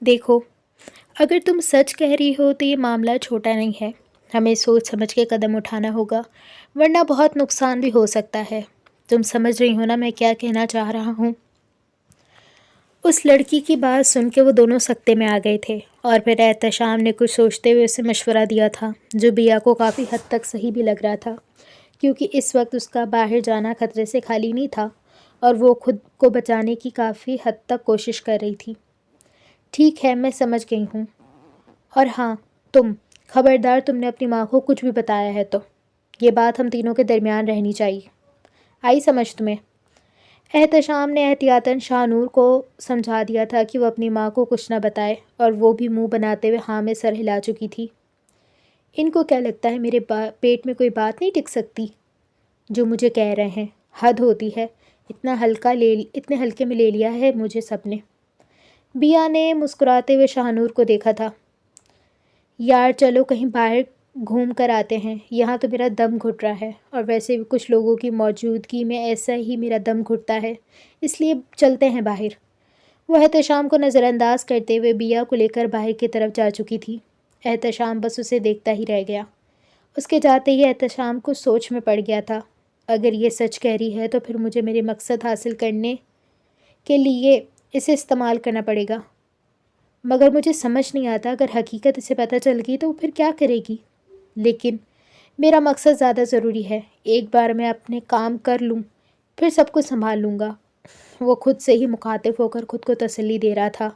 دیکھو، اگر تم سچ کہہ رہی ہو تو یہ معاملہ چھوٹا نہیں ہے۔ ہمیں سوچ سمجھ کے قدم اٹھانا ہوگا، ورنہ بہت نقصان بھی ہو سکتا ہے۔ تم سمجھ رہی ہو نا میں کیا کہنا چاہ رہا ہوں؟ اس لڑکی کی بات سن کے وہ دونوں سکتے میں آ گئے تھے، اور پھر احتشام نے کچھ سوچتے ہوئے اسے مشورہ دیا تھا جو بیا کو کافی حد تک صحیح بھی لگ رہا تھا، کیونکہ اس وقت اس کا باہر جانا خطرے سے خالی نہیں تھا اور وہ خود کو بچانے کی کافی حد تک کوشش کر رہی تھی۔ ٹھیک ہے، میں سمجھ گئی ہوں۔ اور ہاں، خبردار تم نے اپنی ماں کو کچھ بھی بتایا ہے تو یہ بات ہم تینوں کے درمیان رہنی چاہیے۔ آئی سمجھ تمہیں؟ احتشام نے احتیاطاً شاہ نور کو سمجھا دیا تھا کہ وہ اپنی ماں کو کچھ نہ بتائے، اور وہ بھی منہ بناتے ہوئے ہاں میں سر ہلا چکی تھی۔ ان کو کیا لگتا ہے میرے پیٹ میں کوئی بات نہیں ٹک سکتی جو مجھے کہہ رہے ہیں؟ حد ہوتی ہے، اتنے ہلکے میں لے لیا ہے مجھے سب نے۔ بیا نے مسکراتے ہوئے شاہ نور کو دیکھا تھا۔ یار چلو کہیں باہر گھوم کر آتے ہیں، یہاں تو میرا دم گھٹ رہا ہے، اور ویسے بھی کچھ لوگوں کی موجودگی میں ایسا ہی میرا دم گھٹتا ہے، اس لیے چلتے ہیں باہر۔ وہ احتشام کو نظر انداز کرتے ہوئے بیا کو لے کر باہر کی طرف جا چکی تھی۔ احتشام بس اسے دیکھتا ہی رہ گیا۔ اس کے جاتے ہی احتشام کچھ سوچ میں پڑ گیا تھا۔ اگر یہ سچ کہہ رہی ہے تو پھر مجھے میرے مقصد حاصل کرنے کے لیے اسے استعمال کرنا پڑے گا، مگر مجھے سمجھ نہیں آتا اگر حقیقت اسے پتہ چل گئی تو وہ پھر کیا کرے گی؟ لیکن میرا مقصد زیادہ ضروری ہے، ایک بار میں اپنے کام کر لوں پھر سب کچھ سنبھال لوں گا۔ وہ خود سے ہی مخاطب ہو کر خود کو تسلی دے رہا تھا،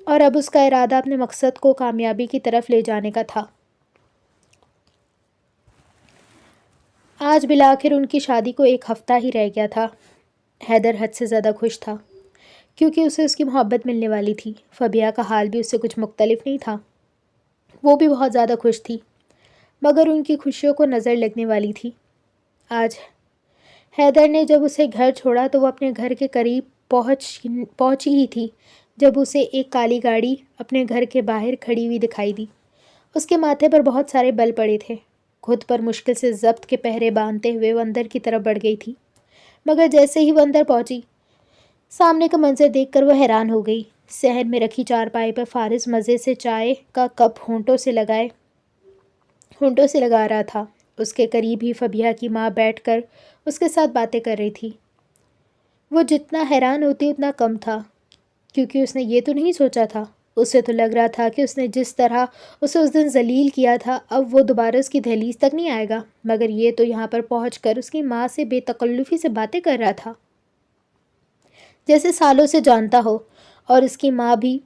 اور اب اس کا ارادہ اپنے مقصد کو کامیابی کی طرف لے جانے کا تھا۔ آج بالآخر ان کی شادی کو ایک ہفتہ ہی رہ گیا تھا۔ حیدر حد سے زیادہ خوش تھا کیونکہ اسے اس کی محبت ملنے والی تھی۔ فبیہ کا حال بھی اس سے کچھ مختلف نہیں تھا، وہ بھی بہت زیادہ خوش تھی، مگر ان کی خوشیوں کو نظر لگنے والی تھی۔ آج حیدر نے جب اسے گھر چھوڑا تو وہ اپنے گھر کے قریب پہنچی ہی تھی جب اسے ایک کالی گاڑی اپنے گھر کے باہر کھڑی ہوئی دکھائی دی۔ اس کے ماتھے پر بہت سارے بل پڑے تھے۔ خود پر مشکل سے ضبط کے پہرے باندھتے ہوئے وہ اندر کی طرف بڑھ گئی تھی، مگر جیسے ہی وہ اندر پہنچی سامنے کا منظر دیکھ کر وہ حیران ہو گئی۔ صحن میں رکھی چارپائی پر فارس مزے سے چائے کا کپ ہونٹوں سے لگا رہا تھا۔ اس کے قریب ہی فبیہ کی ماں بیٹھ کر اس کے ساتھ باتیں کر رہی تھی۔ وہ جتنا حیران ہوتی اتنا کم تھا، کیونکہ اس نے یہ تو نہیں سوچا تھا۔ اسے تو لگ رہا تھا کہ اس نے جس طرح اسے اس دن ذلیل کیا تھا اب وہ دوبارہ اس کی دہلیز تک نہیں آئے گا، مگر یہ تو یہاں پر پہنچ کر اس کی ماں سے بے تکلفی سے باتیں کر رہا تھا، جیسے سالوں سے جانتا ہو، اور اس کی ماں بھی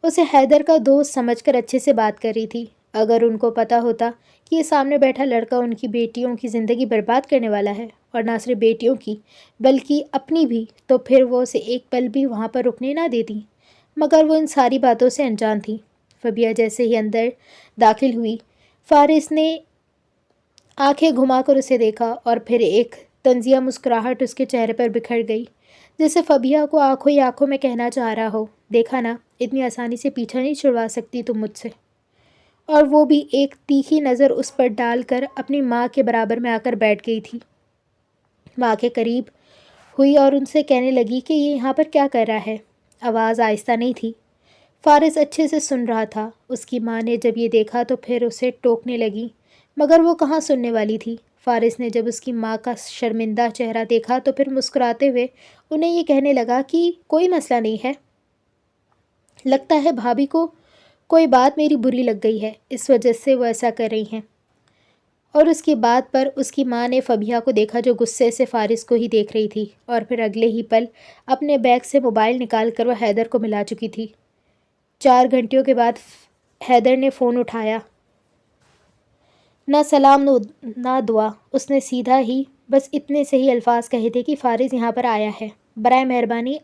اسے حیدر کا دوست سمجھ کر اچھے سے بات کر رہی تھی۔ اگر ان کو پتہ ہوتا کہ یہ سامنے بیٹھا لڑکا ان کی بیٹیوں کی زندگی برباد کرنے والا ہے، اور نہ صرف بیٹیوں کی بلکہ اپنی بھی، تو پھر وہ اسے ایک پل بھی وہاں پر رکنے نہ دیتی، مگر وہ ان ساری باتوں سے انجان تھی۔ فبیہ جیسے ہی اندر داخل ہوئی، فارس نے آنکھیں گھما کر اسے دیکھا، اور پھر ایک طنزیہ مسکراہٹ اس کے چہرے پر بکھر گئی، جیسے فبیہ کو آنکھوں ہی آنکھوں میں کہنا چاہ رہا ہو، دیکھا نا، اتنی آسانی سے پیچھا نہیں چھڑوا سکتی تم مجھ سے۔ اور وہ بھی ایک تیکھی نظر اس پر ڈال کر اپنی ماں کے برابر میں آ کر بیٹھ گئی تھی۔ ماں کے قریب ہوئی اور ان سے کہنے لگی کہ یہ یہاں پر کیا کر رہا ہے۔ آواز آہستہ نہیں تھی، فارس اچھے سے سن رہا تھا۔ اس کی ماں نے جب یہ دیکھا تو پھر اسے ٹوکنے لگی، مگر وہ کہاں سننے والی تھی۔ فارس نے جب اس کی ماں کا شرمندہ چہرہ دیکھا تو پھر مسکراتے ہوئے انہیں یہ کہنے لگا کہ کوئی مسئلہ نہیں ہے، لگتا ہے بھابھی کو کوئی بات میری بری لگ گئی ہے، اس وجہ سے وہ ایسا کر رہی ہیں۔ اور اس کی بات پر اس کی ماں نے فبیہ کو دیکھا جو غصے سے فارس کو ہی دیکھ رہی تھی، اور پھر اگلے ہی پل اپنے بیگ سے موبائل نکال کر وہ حیدر کو ملا چکی تھی۔ 4 گھنٹوں کے بعد حیدر نے فون اٹھایا۔ نہ سلام نہ دعا، اس نے سیدھا ہی بس اتنے سے ہی الفاظ کہے تھے کہ فارس یہاں پر آیا ہے، برائے مہربانی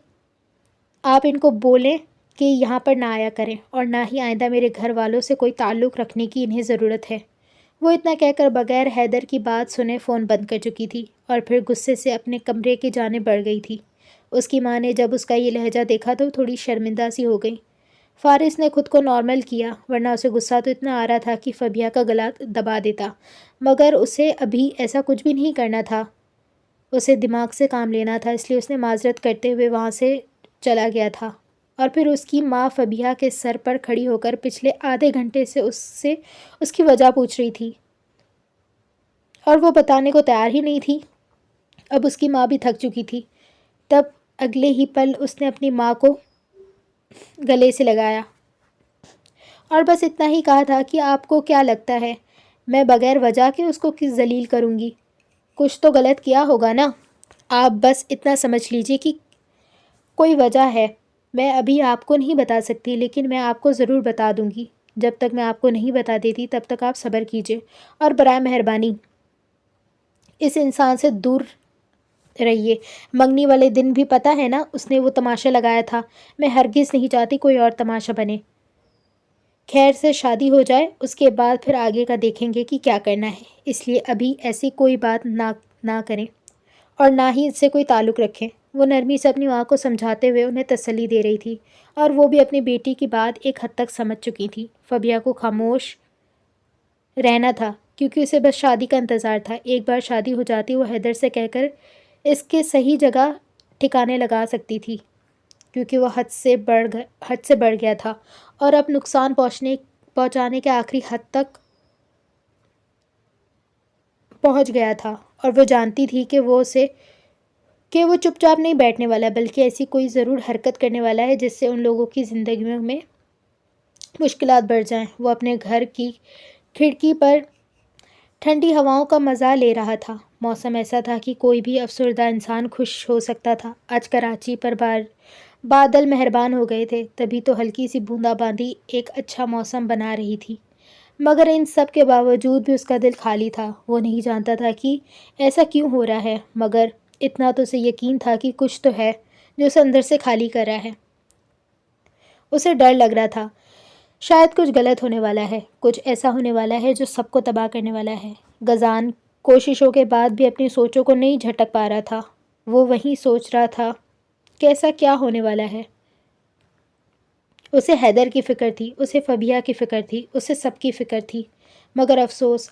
آپ ان کو بولیں کہ یہاں پر نہ آیا کریں، اور نہ ہی آئندہ میرے گھر والوں سے کوئی تعلق رکھنے کی انہیں ضرورت ہے۔ وہ اتنا کہہ کر بغیر حیدر کی بات سنے فون بند کر چکی تھی، اور پھر غصے سے اپنے کمرے کی جانب بڑھ گئی تھی۔ اس کی ماں نے جب اس کا یہ لہجہ دیکھا تو تھوڑی شرمندہ سی ہو گئی۔ فارس نے خود کو نارمل کیا، ورنہ اسے غصہ تو اتنا آ رہا تھا کہ فبیہ کا گلا دبا دیتا، مگر اسے ابھی ایسا کچھ بھی نہیں کرنا تھا، اسے دماغ سے کام لینا تھا، اس لیے اس نے معذرت کرتے ہوئے وہاں سے چلا گیا تھا۔ اور پھر اس کی ماں فبیہا کے سر پر کھڑی ہو کر پچھلے آدھے گھنٹے سے اس کی وجہ پوچھ رہی تھی اور وہ بتانے کو تیار ہی نہیں تھی۔ اب اس کی ماں بھی تھک چکی تھی۔ تب اگلے ہی پل اس نے اپنی ماں کو گلے سے لگایا اور بس اتنا ہی کہا تھا کہ آپ کو کیا لگتا ہے میں بغیر وجہ کے اس کو کس ذلیل کروں گی؟ کچھ تو غلط کیا ہوگا نا؟ آپ بس اتنا سمجھ لیجئے کہ کوئی وجہ ہے۔ میں ابھی آپ کو نہیں بتا سکتی لیکن میں آپ کو ضرور بتا دوں گی۔ جب تک میں آپ کو نہیں بتا دیتی تب تک آپ صبر کیجئے اور برائے مہربانی اس انسان سے دور رہیے۔ منگنی والے دن بھی پتہ ہے نا اس نے وہ تماشا لگایا تھا۔ میں ہرگز نہیں چاہتی کوئی اور تماشا بنے۔ خیر سے شادی ہو جائے اس کے بعد پھر آگے کا دیکھیں گے کہ کیا کرنا ہے، اس لیے ابھی ایسی کوئی بات نہ کریں اور نہ ہی اس سے کوئی تعلق رکھیں۔ وہ نرمی سے اپنی ماں کو سمجھاتے ہوئے انہیں تسلی دے رہی تھی اور وہ بھی اپنی بیٹی کی بات ایک حد تک سمجھ چکی تھی۔ فبیہا کو خاموش رہنا تھا کیونکہ اسے بس شادی کا انتظار تھا۔ ایک بار شادی ہو جاتی وہ حیدر سے کہہ کر اس کے صحیح جگہ ٹھکانے لگا سکتی تھی کیونکہ وہ حد سے بڑھ گیا تھا اور اب نقصان پہنچانے کے آخری حد تک پہنچ گیا تھا اور وہ جانتی تھی کہ وہ چپ چاپ نہیں بیٹھنے والا بلکہ ایسی کوئی ضرور حرکت کرنے والا ہے جس سے ان لوگوں کی زندگیوں میں مشکلات بڑھ جائیں۔ وہ اپنے گھر کی کھڑکی پر ٹھنڈی ہواؤں کا مزہ لے رہا تھا۔ موسم ایسا تھا کہ کوئی بھی افسردہ انسان خوش ہو سکتا تھا۔ آج کراچی پر بادل مہربان ہو گئے تھے، تبھی تو ہلکی سی بوندا باندی ایک اچھا موسم بنا رہی تھی، مگر ان سب کے باوجود بھی اس کا دل خالی تھا۔ وہ نہیں جانتا تھا کہ ایسا کیوں ہو رہا ہے، مگر اتنا تو اسے یقین تھا کہ کچھ تو ہے جو اسے اندر سے خالی کر رہا ہے۔ اسے ڈر لگ رہا تھا شاید کچھ غلط ہونے والا ہے، کچھ ایسا ہونے والا ہے جو سب کو تباہ کرنے والا ہے۔ غزان کوششوں کے بعد بھی اپنی سوچوں کو نہیں جھٹک پا رہا تھا۔ وہ وہی سوچ رہا تھا کہ ایسا کیا ہونے والا ہے۔ اسے حیدر کی فکر تھی، اسے فبیہا کی فکر تھی، اسے سب کی فکر تھی، مگر افسوس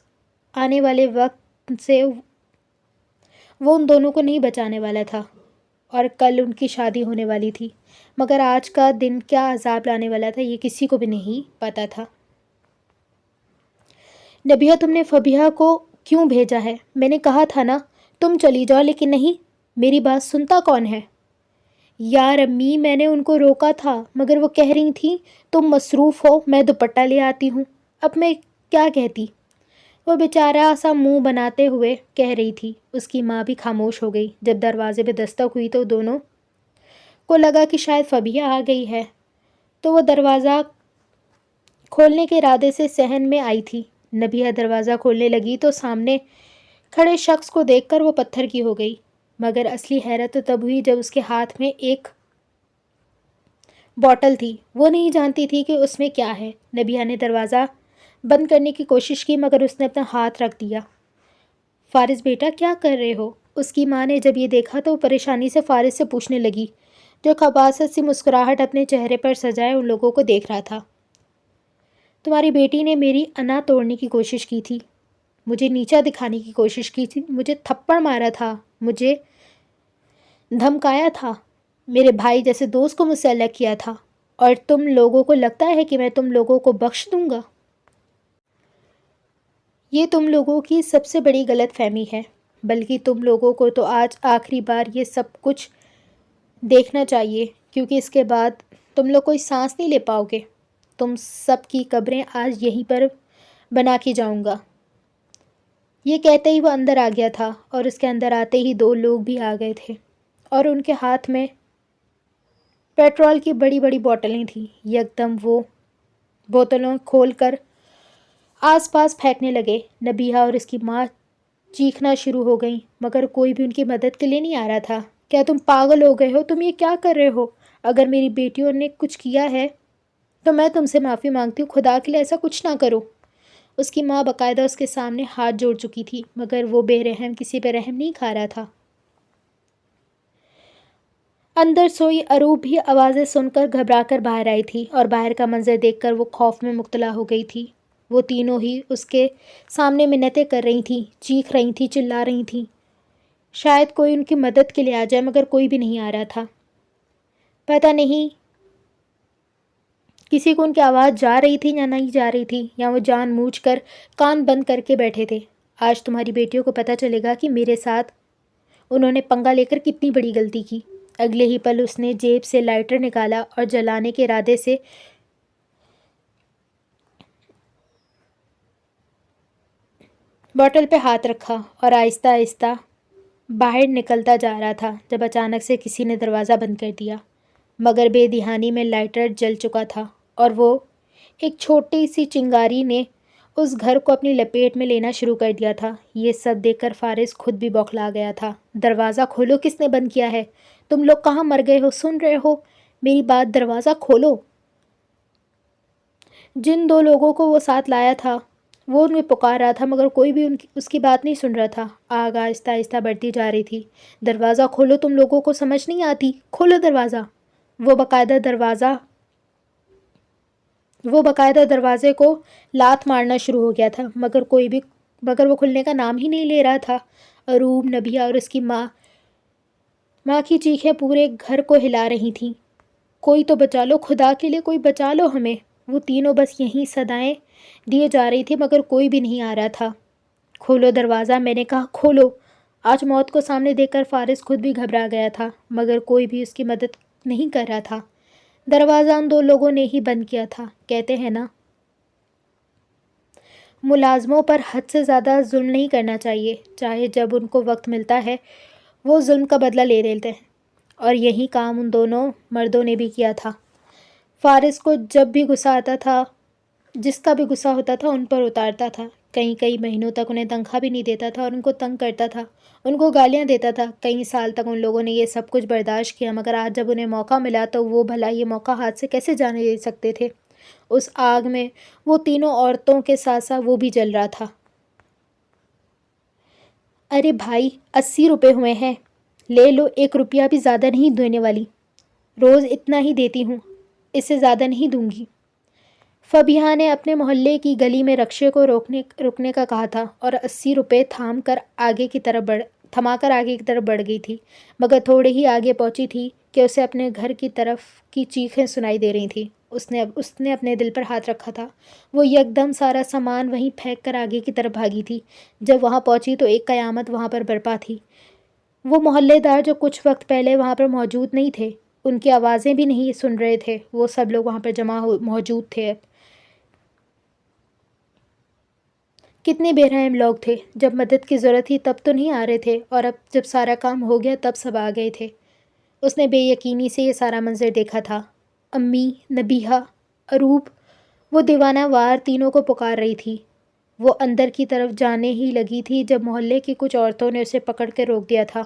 آنے والے وقت سے وہ ان دونوں کو نہیں بچانے والا تھا اور کل ان کی شادی ہونے والی تھی، مگر آج کا دن کیا عذاب لانے والا تھا یہ کسی کو بھی نہیں پتا تھا۔ نبیہہ تم نے فبیہا کو کیوں بھیجا ہے؟ میں نے کہا تھا نا تم چلی جاؤ، لیکن نہیں، میری بات سنتا کون ہے؟ یار امی میں نے ان کو روکا تھا مگر وہ کہہ رہی تھیں تم مصروف ہو، میں دوپٹہ لے آتی ہوں۔ اب میں کیا کہتی؟ وہ بیچارہ سا منہ بناتے ہوئے کہہ رہی تھی۔ اس کی ماں بھی خاموش ہو گئی۔ جب دروازے پہ دستک ہوئی تو دونوں کو لگا کہ شاید فبیہا آ گئی ہے، تو وہ دروازہ کھولنے کے ارادے سے صحن میں آئی تھی۔ نبیہہ دروازہ کھولنے لگی تو سامنے کھڑے شخص کو دیکھ کر وہ پتھر کی ہو گئی، مگر اصلی حیرت تو تب ہوئی جب اس کے ہاتھ میں ایک بوتل تھی۔ وہ نہیں جانتی تھی کہ اس میں کیا ہے۔ نبیہہ نے دروازہ بند کرنے کی کوشش کی مگر اس نے اپنا ہاتھ رکھ دیا۔ فارس بیٹا کیا کر رہے ہو؟ اس کی ماں نے جب یہ دیکھا تو وہ پریشانی سے فارس سے پوچھنے لگی، جو خباثت سی مسکراہٹ اپنے چہرے پر سجائے ان لوگوں کو دیکھ رہا تھا۔ تمہاری بیٹی نے میری انا توڑنے کی کوشش کی تھی، مجھے نیچا دکھانے کی کوشش کی تھی، مجھے تھپڑ مارا تھا، مجھے دھمکایا تھا، میرے بھائی جیسے دوست کو مجھ سے الگ کیا تھا، اور تم لوگوں کو لگتا ہے کہ میں تم لوگوں کو بخش دوں گا؟ یہ تم لوگوں کی سب سے بڑی غلط فہمی ہے، بلکہ تم لوگوں کو تو آج آخری بار یہ سب کچھ دیکھنا چاہیے، کیونکہ اس کے بعد تم لوگ کوئی سانس نہیں لے پاؤ گے۔ تم سب کی قبریں آج یہیں پر بنا کے جاؤں گا۔ یہ کہتے ہی وہ اندر آ گیا تھا اور اس کے اندر آتے ہی دو لوگ بھی آ گئے تھے اور ان کے ہاتھ میں پیٹرول کی بڑی بڑی بوتلیں تھیں۔ یکدم وہ بوتلوں کھول کر آس پاس پھینکنے لگے۔ نبیہہ اور اس کی ماں چیخنا شروع ہو گئیں، مگر کوئی بھی ان کی مدد کے لیے نہیں آ رہا تھا۔ کیا تم پاگل ہو گئے ہو؟ تم یہ کیا کر رہے ہو؟ اگر میری بیٹیوں نے کچھ کیا ہے تو میں تم سے معافی مانگتی ہوں، خدا کے لیے ایسا کچھ نہ کرو۔ اس کی ماں باقاعدہ اس کے سامنے ہاتھ جوڑ چکی تھی، مگر وہ بے رحم کسی پہ رحم نہیں کھا رہا تھا۔ اندر سوئی اروب بھی آوازیں سن کر گھبرا کر باہر آئی تھی اور باہر کا منظر دیکھ کر وہ خوف میں مبتلا ہو گئی تھی۔ وہ تینوں ہی اس کے سامنے منتیں کر رہی تھیں، چیخ رہی تھیں، چلا رہی تھیں، شاید کوئی ان کی مدد کے لیے آ جائے، مگر کوئی بھی نہیں آ رہا تھا۔ پتہ نہیں کسی کو ان کی آواز جا رہی تھی یا نہیں جا رہی تھی، یا وہ جان بوجھ کر کان بند کر کے بیٹھے تھے۔ آج تمہاری بیٹیوں کو پتہ چلے گا کہ میرے ساتھ انہوں نے پنگا لے کر کتنی بڑی غلطی کی۔ اگلے ہی پل اس نے جیب سے لائٹر نکالا اور جلانے کے ارادے سے بوتل پہ ہاتھ رکھا اور آہستہ آہستہ باہر نکلتا جا رہا تھا جب اچانک سے کسی نے دروازہ بند کر دیا۔ مگر بے دہانی میں لائٹر جل چکا تھا اور وہ ایک چھوٹی سی چنگاری نے اس گھر کو اپنی لپیٹ میں لینا شروع کر دیا تھا۔ یہ سب دیکھ کر فارس خود بھی بوکھلا گیا تھا۔ دروازہ کھولو، کس نے بند کیا ہے؟ تم لوگ کہاں مر گئے ہو؟ سن رہے ہو میری بات؟ دروازہ کھولو۔ جن دو لوگوں کو وہ ساتھ لایا تھا وہ ان میں پکار رہا تھا، مگر کوئی بھی اس کی بات نہیں سن رہا تھا۔ آگ آہستہ آہستہ بڑھتی جا رہی تھی۔ دروازہ کھولو، تم لوگوں کو سمجھ نہیں آتی؟ کھولو دروازہ۔ وہ باقاعدہ دروازے کو لات مارنا شروع ہو گیا تھا، مگر وہ کھلنے کا نام ہی نہیں لے رہا تھا۔ اروب، نبیہ اور اس کی ماں کی چیخیں پورے گھر کو ہلا رہی تھیں۔ کوئی تو بچا لو، خدا کے لیے کوئی بچا لو ہمیں۔ وہ تینوں بس یہیں صدائیں دیے جا رہی تھی، مگر کوئی بھی نہیں آ رہا تھا۔ کھولو دروازہ، میں نے کہا کھولو۔ آج موت کو سامنے دیکھ کر فارس خود بھی گھبرا گیا تھا، مگر کوئی بھی اس کی مدد نہیں کر رہا تھا۔ دروازہ ان دو لوگوں نے ہی بند کیا تھا۔ کہتے ہیں نا، ملازموں پر حد سے زیادہ ظلم نہیں کرنا چاہیے، چاہے جب ان کو وقت ملتا ہے وہ ظلم کا بدلہ لے لیتے ہیں، اور یہی کام ان دونوں مردوں نے بھی کیا تھا۔ فارس کو جب بھی غصہ آتا تھا، جس کا بھی غصہ ہوتا تھا ان پر اتارتا تھا۔ کئی مہینوں تک انہیں تنخواہ بھی نہیں دیتا تھا اور ان کو تنگ کرتا تھا، ان کو گالیاں دیتا تھا۔ کئی سال تک ان لوگوں نے یہ سب کچھ برداشت کیا، مگر آج جب انہیں موقع ملا تو وہ بھلا یہ موقع ہاتھ سے کیسے جانے دے سکتے تھے؟ اس آگ میں وہ تینوں عورتوں کے ساتھ ساتھ وہ بھی جل رہا تھا۔ ارے بھائی، 80 روپے ہوئے ہیں، لے لو، 1 روپیہ بھی زیادہ نہیں دینے والی، روز اتنا ہی دیتی ہوں، اس سے زیادہ نہیں دوں گی۔ فبیہا نے اپنے محلے کی گلی میں رکشے کو رکنے کا کہا تھا اور 80 روپے تھما کر آگے کی طرف بڑھ گئی تھی، مگر تھوڑے ہی آگے پہنچی تھی کہ اسے اپنے گھر کی طرف کی چیخیں سنائی دے رہی تھیں۔ اس نے اپنے دل پر ہاتھ رکھا تھا۔ وہ یکدم سارا سامان وہیں پھینک کر آگے کی طرف بھاگی تھی۔ جب وہاں پہنچی تو ایک قیامت وہاں پر برپا تھی۔ وہ محلے دار جو کچھ وقت پہلے وہاں پر موجود نہیں تھے، ان کی آوازیں بھی نہیں سن رہے تھے، وہ سب لوگ وہاں پر موجود تھے۔ کتنے بے رحم لوگ تھے، جب مدد کی ضرورت تھی تب تو نہیں آ رہے تھے، اور اب جب سارا کام ہو گیا تب سب آ گئے تھے۔ اس نے بے یقینی سے یہ سارا منظر دیکھا تھا۔ امی، نبیہہ، اروب، وہ دیوانہ وار تینوں کو پکار رہی تھی۔ وہ اندر کی طرف جانے ہی لگی تھی جب محلے کی کچھ عورتوں نے اسے پکڑ کے روک دیا تھا۔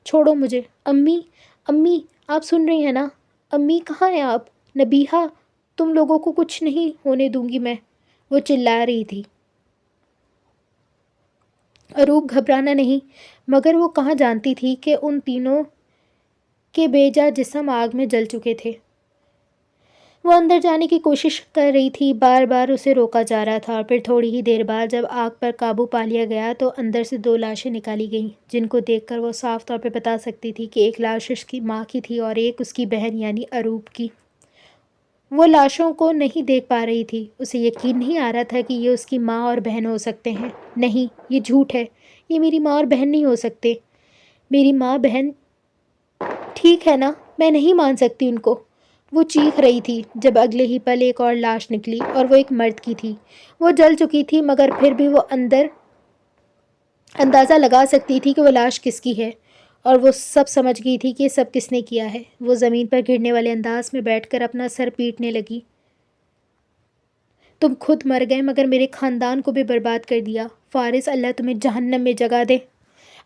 چھوڑو مجھے، امی، امی، آپ سن رہی ہیں نا؟ امی کہاں ہیں آپ؟ نبیہہ، تم لوگوں کو کچھ نہیں ہونے دوں گی میں، وہ چلا رہی تھی۔ اروب گھبرانا نہیں، مگر وہ کہاں جانتی تھی کہ ان تینوں کے بے جا جسم آگ میں جل چکے تھے۔ وہ اندر جانے کی کوشش کر رہی تھی، بار بار اسے روکا جا رہا تھا، اور پھر تھوڑی ہی دیر بعد جب آگ پر قابو پا لیا گیا تو اندر سے 2 لاشیں نکالی گئیں، جن کو دیکھ کر وہ صاف طور پہ بتا سکتی تھی کہ ایک لاش اس کی ماں کی تھی اور ایک اس کی بہن یعنی اروب کی۔ وہ لاشوں کو نہیں دیکھ پا رہی تھی، اسے یقین نہیں آ رہا تھا کہ یہ اس کی ماں اور بہن ہو سکتے ہیں۔ نہیں، یہ جھوٹ ہے، یہ میری ماں اور بہن نہیں ہو سکتے۔ میری ماں بہن ٹھیک ہے نا، میں نہیں مان سکتی ان کو، وہ چیخ رہی تھی جب اگلے ہی پل ایک اور لاش نکلی اور وہ ایک مرد کی تھی۔ وہ جل چکی تھی، مگر پھر بھی وہ اندازہ لگا سکتی تھی کہ وہ لاش کس کی ہے، اور وہ سب سمجھ گئی تھی کہ یہ سب کس نے کیا ہے۔ وہ زمین پر گرنے والے انداز میں بیٹھ کر اپنا سر پیٹنے لگی۔ تم خود مر گئے مگر میرے خاندان کو بھی برباد کر دیا۔ فارس، اللہ تمہیں جہنم میں جگہ دے،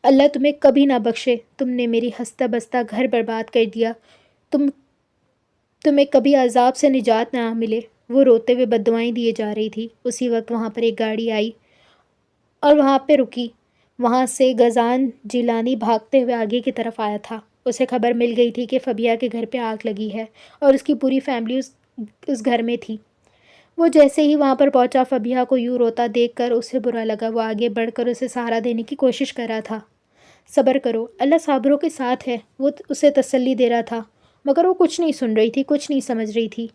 اللہ تمہیں کبھی نہ بخشے۔ تم نے میری ہنستا بستا گھر برباد کر دیا، تمہیں کبھی عذاب سے نجات نہ ملے۔ وہ روتے ہوئے بددعائیں دیے جا رہی تھی۔ اسی وقت وہاں پر ایک گاڑی آئی اور وہاں پہ رکی۔ وہاں سے غزان جیلانی بھاگتے ہوئے آگے کی طرف آیا تھا۔ اسے خبر مل گئی تھی کہ فبیہا کے گھر پہ آگ لگی ہے اور اس کی پوری فیملی اس گھر میں تھی۔ وہ جیسے ہی وہاں پر پہنچا، فبیہا کو یوں روتا دیکھ کر اسے برا لگا۔ وہ آگے بڑھ کر اسے سہارا دینے کی کوشش کر رہا تھا۔ صبر کرو، اللہ صابروں کے ساتھ ہے، وہ اسے تسلی دے رہا تھا، مگر وہ کچھ نہیں سن رہی تھی، کچھ نہیں سمجھ رہی تھی۔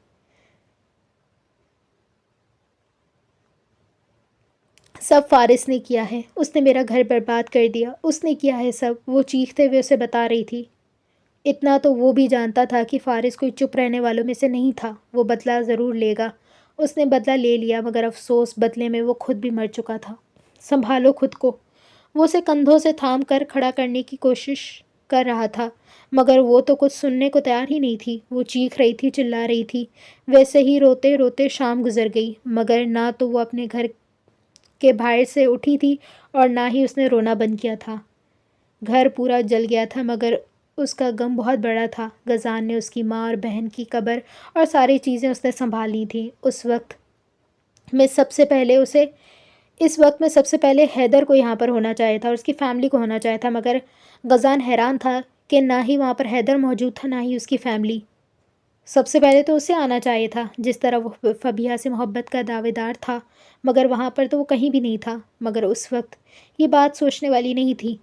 سب فارس نے کیا ہے، اس نے میرا گھر برباد کر دیا، اس نے کیا ہے سب، وہ چیختے ہوئے اسے بتا رہی تھی۔ اتنا تو وہ بھی جانتا تھا کہ فارس کوئی چپ رہنے والوں میں سے نہیں تھا، وہ بدلہ ضرور لے گا۔ اس نے بدلہ لے لیا، مگر افسوس بدلے میں وہ خود بھی مر چکا تھا۔ سنبھالو خود کو، وہ اسے کندھوں سے تھام کر کھڑا کرنے کی کوشش کر رہا تھا، مگر وہ تو کچھ سننے کو تیار ہی نہیں تھی۔ وہ چیخ رہی تھی، چلا رہی تھی۔ ویسے ہی روتے روتے شام گزر گئی، مگر نہ تو وہ اپنے گھر کے باہر سے اٹھی تھی اور نہ ہی اس نے رونا بند کیا تھا۔ گھر پورا جل گیا تھا، مگر اس کا غم بہت بڑا تھا۔ غزان نے اس کی ماں اور بہن کی قبر اور ساری چیزیں اس نے سنبھال لی تھیں۔ اس وقت میں سب سے پہلے حیدر کو یہاں پر ہونا چاہیے تھا اور اس کی فیملی کو ہونا چاہیے تھا، مگر غزان حیران تھا کہ نہ ہی وہاں پر حیدر موجود تھا، نہ ہی اس کی فیملی۔ سب سے پہلے تو اسے آنا چاہیے تھا، جس طرح وہ فبیہہ سے محبت کا دعوے دار تھا، مگر وہاں پر تو وہ کہیں بھی نہیں تھا۔ مگر اس وقت یہ بات سوچنے والی نہیں تھی۔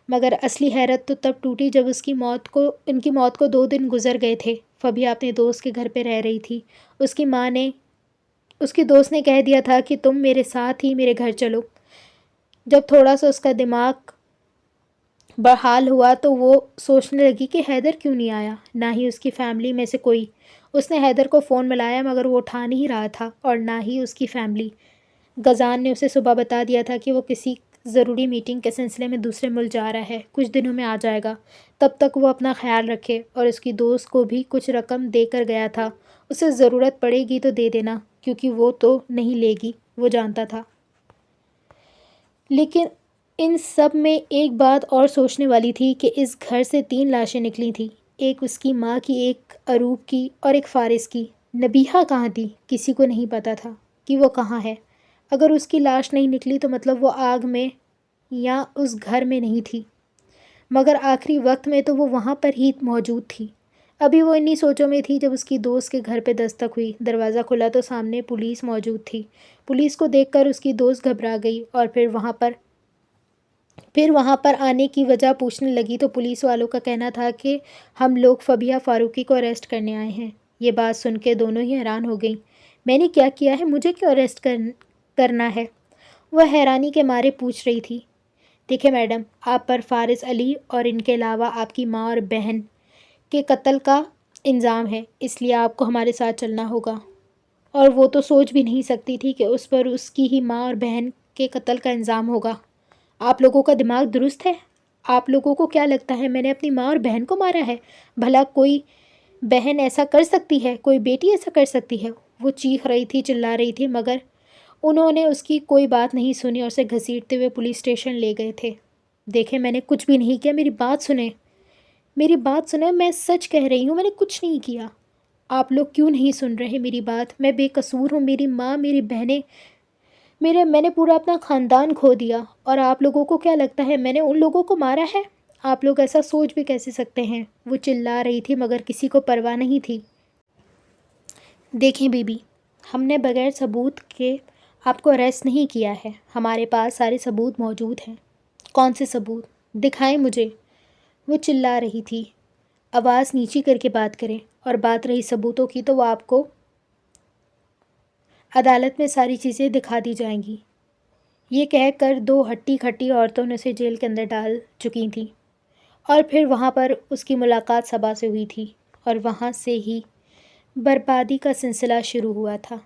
مگر اصلی حیرت تو تب ٹوٹی جب ان کی موت کو 2 دن گزر گئے تھے۔ فبیہہ اپنے دوست کے گھر پہ رہ رہی تھی۔ اس کی ماں نے، اس کی دوست نے کہہ دیا تھا کہ تم میرے ساتھ ہی میرے گھر چلو۔ جب تھوڑا سا اس کا دماغ بحال ہوا تو وہ سوچنے لگی کہ حیدر کیوں نہیں آیا، نہ ہی اس کی فیملی میں سے کوئی۔ اس نے حیدر کو فون ملایا، مگر وہ اٹھا نہیں رہا تھا، اور نہ ہی اس کی فیملی۔ غزان نے اسے صبح بتا دیا تھا کہ وہ کسی ضروری میٹنگ کے سلسلے میں دوسرے ملک جا رہا ہے، کچھ دنوں میں آ جائے گا۔ تب تک وہ اپنا خیال رکھے، اور اس کی دوست کو بھی کچھ رقم دے کر گیا تھا۔ اسے ضرورت پڑے گی تو دے دینا، کیونکہ وہ تو نہیں لے گی، وہ جانتا تھا۔ لیکن ان سب میں ایک بات اور سوچنے والی تھی کہ اس گھر سے 3 لاشیں نکلی تھیں، ایک اس کی ماں کی، ایک عروب کی اور ایک فارس کی۔ نبیہہ کہاں تھی؟ کسی کو نہیں پتا تھا کہ وہ کہاں ہے۔ اگر اس کی لاش نہیں نکلی تو مطلب وہ آگ میں یا اس گھر میں نہیں تھی، مگر آخری وقت میں تو وہ وہاں پر ہی موجود تھی۔ ابھی وہ انہی سوچوں میں تھی جب اس کی دوست کے گھر پہ دستک ہوئی۔ دروازہ کھلا تو سامنے پولیس موجود تھی۔ پولیس کو دیکھ کر اس کی دوست گھبرا گئی اور پھر وہاں پر آنے کی وجہ پوچھنے لگی تو پولیس والوں کا کہنا تھا کہ ہم لوگ فبیہہ فاروقی کو اریسٹ کرنے آئے ہیں۔ یہ بات سن کے دونوں ہی حیران ہو گئیں۔ میں نے کیا کیا ہے؟ مجھے کیوں اریسٹ کرنا ہے؟ وہ حیرانی کے مارے پوچھ رہی تھی۔ دیکھیں میڈم، آپ پر فارس علی اور ان کے علاوہ آپ کی ماں اور بہن کے قتل کا الزام ہے، اس لیے آپ کو ہمارے ساتھ چلنا ہوگا۔ اور وہ تو سوچ بھی نہیں سکتی تھی کہ اس پر اس کی ہی ماں اور بہن کے قتل کا الزام ہوگا۔ آپ لوگوں کا دماغ درست ہے؟ آپ لوگوں کو کیا لگتا ہے میں نے اپنی ماں اور بہن کو مارا ہے؟ بھلا کوئی بہن ایسا کر سکتی ہے؟ کوئی بیٹی ایسا کر سکتی ہے؟ وہ چیخ رہی تھی، چلا رہی تھی، مگر انہوں نے اس کی کوئی بات نہیں سنی اور اسے گھسیٹتے ہوئے پولیس اسٹیشن لے گئے تھے۔ دیکھیں، میں نے کچھ بھی نہیں کیا، میری بات سنیں، میں سچ کہہ رہی ہوں، میں نے کچھ نہیں کیا۔ آپ لوگ کیوں نہیں سن رہے میری بات؟ میں بے قصور ہوں، میری ماں، میری بہنیں، میں نے پورا اپنا خاندان کھو دیا، اور آپ لوگوں کو کیا لگتا ہے میں نے ان لوگوں کو مارا ہے؟ آپ لوگ ایسا سوچ بھی کیسے سکتے ہیں؟ وہ چلا رہی تھی، مگر کسی کو پرواہ نہیں تھی۔ دیکھیں بی بی، ہم نے بغیر ثبوت کے آپ کو اریسٹ نہیں کیا ہے، ہمارے پاس سارے ثبوت موجود ہیں۔ کون سے ثبوت؟ دکھائیں مجھے۔ وہ چلا رہی تھی۔ آواز نیچی کر کے بات کریں، اور بات رہی ثبوتوں کی تو وہ آپ کو عدالت میں ساری چیزیں دکھا دی جائیں گی۔ یہ کہہ کر 2 ہٹی کھٹی عورتوں نے اسے جیل کے اندر ڈال چکی تھیں، اور پھر وہاں پر اس کی ملاقات صبا سے ہوئی تھی، اور وہاں سے ہی بربادی کا سلسلہ شروع ہوا تھا۔